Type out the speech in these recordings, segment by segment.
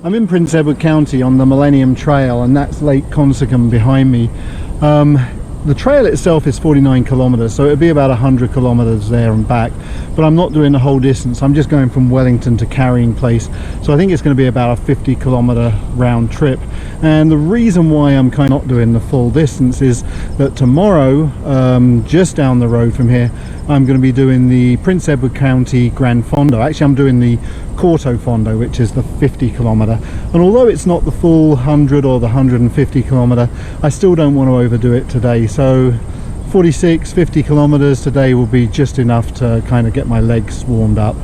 I'm in Prince Edward County on the Millenium Trail, and that's Lake Consicum behind me. The trail itself is 49 kilometers, so it'll be about 100 kilometers there and back, but I'm not doing the whole distance. I'm just going from Wellington to Carrying Place, so I think it's going to be about a 50 kilometer round trip. And the reason why I'm kind of not doing the full distance is that tomorrow, just down the road from here, I'm going to be doing the Prince Edward County Grand Fondo. Actually, I'm doing the Corto Fondo, which is the 50 kilometer, and although it's not the full 100 or the 150 kilometer, I still don't want to overdo it today. So 50 kilometers today will be just enough to kind of get my legs warmed up.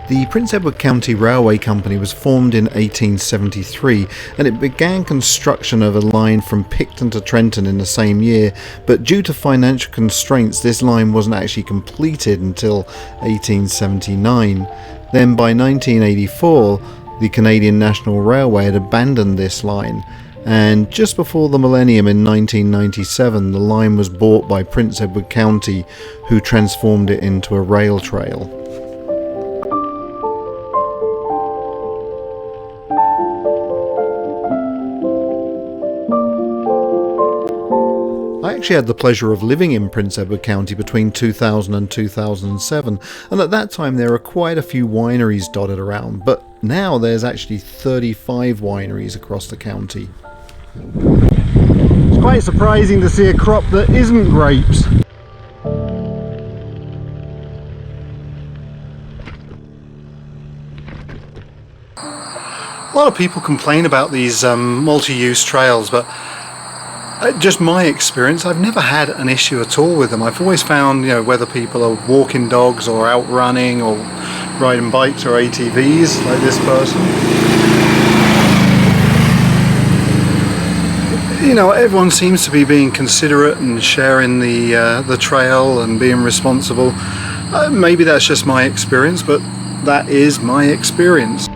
The Prince Edward County Railway Company was formed in 1873, and it began construction of a line from Picton to Trenton in the same year, but due to financial constraints this line wasn't actually completed until 1879. Then by 1984 the Canadian National Railway had abandoned this line, and just before the millennium in 1997 the line was bought by Prince Edward County, who transformed it into a rail trail. I actually had the pleasure of living in Prince Edward County between 2000 and 2007, and at that time there were quite a few wineries dotted around, but now there's actually 35 wineries across the county. It's quite surprising to see a crop that isn't grapes. A lot of people complain about these multi-use trails, but just my experience, I've never had an issue at all with them. I've always found, whether people are walking dogs or out running or riding bikes or ATVs like this person, everyone seems to be being considerate and sharing the trail and being responsible. Maybe that's just my experience, but that is my experience.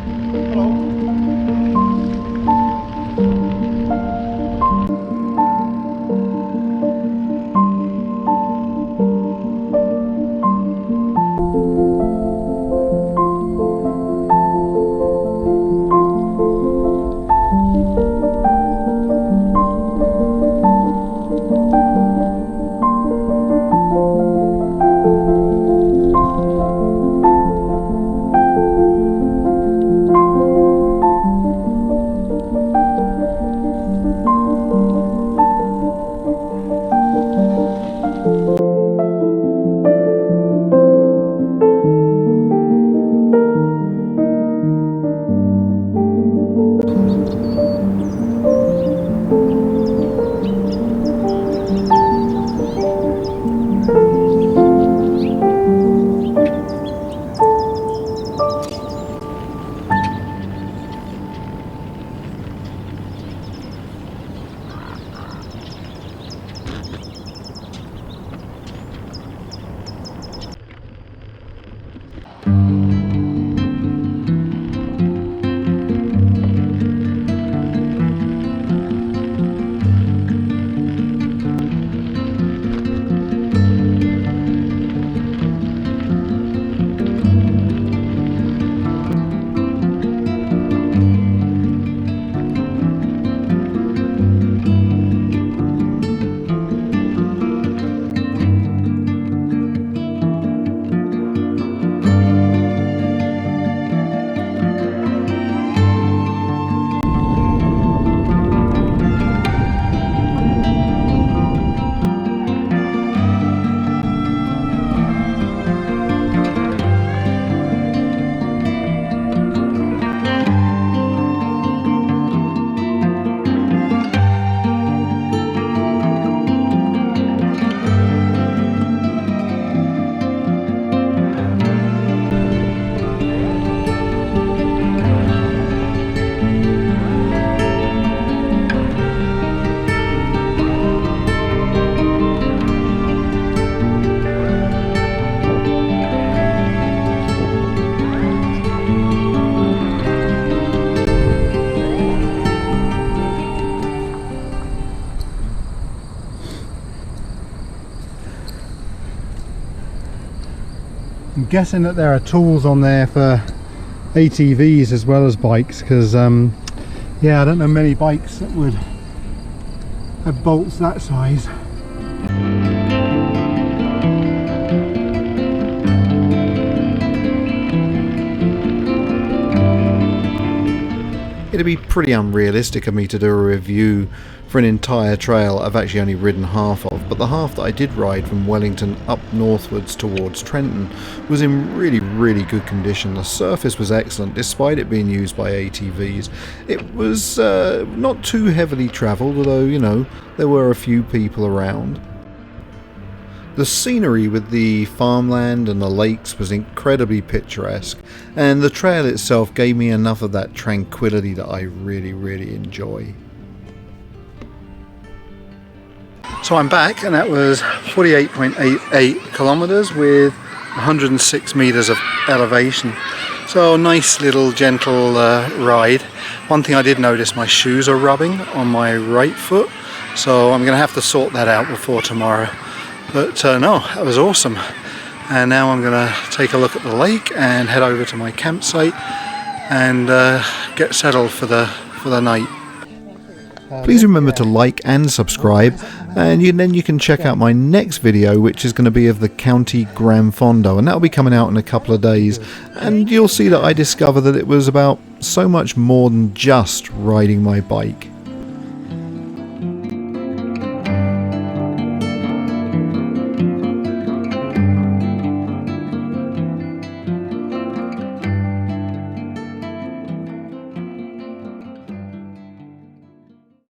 I'm guessing that there are tools on there for ATVs as well as bikes, because yeah, I don't know many bikes that would have bolts that size. It'd be pretty unrealistic of me to do a review for an entire trail I've actually only ridden half of, but the half that I did ride from Wellington up northwards towards Trenton was in really good condition. The surface was excellent despite it being used by ATVs. It was not too heavily travelled, although, you know, there were a few people around. The scenery with the farmland and the lakes was incredibly picturesque, and the trail itself gave me enough of that tranquility that I really enjoy. So I'm back, and that was 48.88 kilometers with 106 meters of elevation. So nice little gentle ride. One thing I did notice, my shoes are rubbing on my right foot, so I'm going to have to sort that out before tomorrow. But no, that was awesome. And now I'm going to take a look at the lake and head over to my campsite and get settled for the night. Please remember to like and subscribe, and then you can check out my next video, which is going to be of the County Gran Fondo, and that'll be coming out in a couple of days, and you'll see that I discover that it was about so much more than just riding my bike.